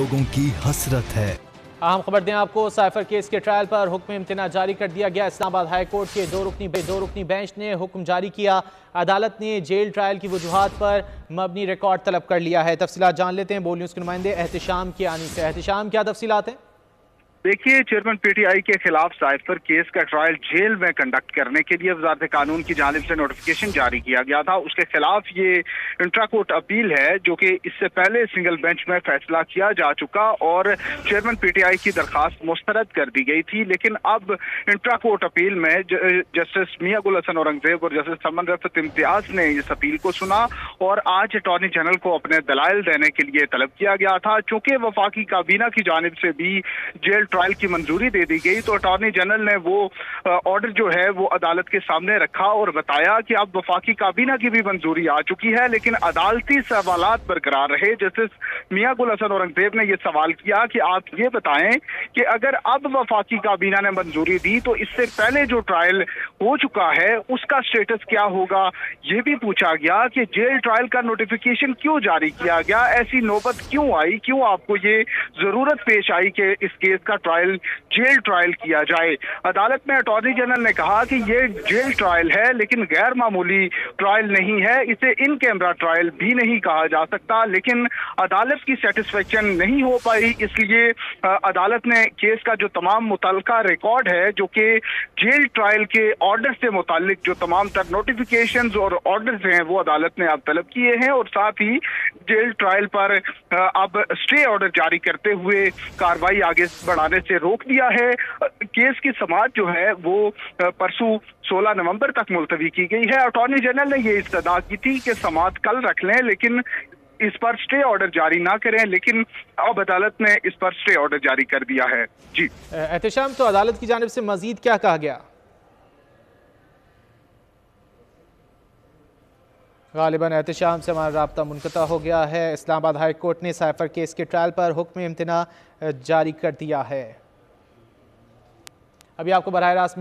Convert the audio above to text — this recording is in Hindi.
लोगों की हसरत है। अहम खबर दें आपको, साइफर केस के ट्रायल पर हुक्म इम्तना जारी कर दिया गया। इस्लामाबाद हाई कोर्ट के दो रुकनी बेंच ने हुक्म जारी किया। अदालत ने जेल ट्रायल की वजूहात पर मबनी रिकॉर्ड तलब कर लिया है। तफसीलात जान लेते हैं बोल न्यूज़ के नुमाइंदे एहतिशाम की आनी से। एहतिशाम, क्या तफसीलात हैं? देखिए, चेयरमैन पीटीआई के खिलाफ साइफर केस का ट्रायल जेल में कंडक्ट करने के लिए वजारत कानून की जानिब से नोटिफिकेशन जारी किया गया था। उसके खिलाफ ये इंट्रा कोर्ट अपील है, जो कि इससे पहले सिंगल बेंच में फैसला किया जा चुका और चेयरमैन पीटीआई की दरखास्त मुस्तरद कर दी गई थी। लेकिन अब इंट्रा कोर्ट अपील में जस्टिस मियां गुल हसन औरंगजेब और जस्टिस समन रफत इम्तियाज ने इस अपील को सुना और आज अटॉर्नी जनरल को अपने दलाइल देने के लिए तलब किया गया था। चूंकि वफाकी काबीना की जानिब से भी जेल ट्रायल की मंजूरी दे दी गई, तो अटॉर्नी जनरल ने वो ऑर्डर जो है वो अदालत के सामने रखा और बताया कि अब वफाकी काबीना की भी मंजूरी आ चुकी है, लेकिन अदालती सवालात बरकरार रहे। जस्टिस मियां गुल हसन औरंगजेब ने यह सवाल किया कि आप ये बताएं कि अगर अब वफाकी काबीना ने मंजूरी दी तो इससे पहले जो ट्रायल हो चुका है उसका स्टेटस क्या होगा। ये भी पूछा गया कि जेल ट्रायल का नोटिफिकेशन क्यों जारी किया गया, ऐसी नौबत क्यों आई, क्यों आपको ये जरूरत पेश आई कि इस केस का ट्रायल जेल ट्रायल किया जाए। अदालत में अटॉर्नी जनरल ने कहा कि ये जेल ट्रायल है, लेकिन गैर मामूली ट्रायल नहीं है, इसे इन कैमरा ट्रायल भी नहीं कहा जा सकता। लेकिन अदालत की सेटिस्फेक्शन नहीं हो पाई, इसलिए अदालत ने केस का जो तमाम मुतल्लिका रिकॉर्ड है, जो कि जेल ट्रायल के ऑर्डर से मुतालिक जो तमाम तर नोटिफिकेशंस और ऑर्डर्स हैं, वो अदालत ने अब तलब किए हैं और साथ ही जेल ट्रायल पर अब स्टे ऑर्डर जारी करते हुए कार्रवाई आगे बढ़ाने से रोक दिया है। केस की समाअत जो है वो परसों 16 नवंबर तक मुलतवी की गई है। अटॉर्नी जनरल ने ये इस्तदा की थी कि समाअत कल रख लें, लेकिन इस पर स्टे ऑर्डर जारी ना करें, लेकिन अब अदालत ने इस पर स्टे ऑर्डर जारी कर दिया है। जी एहतिशाम, तो अदालत की जानिब से मजीद क्या कहा गया? गालिबन एहतिशाम से हमारा राब्ता मुनक़ता हो गया है। इस्लामाबाद हाई कोर्ट ने साइफर केस के ट्रायल पर हुक्म इम्तना जारी कर दिया है। अभी आपको बराह रास्त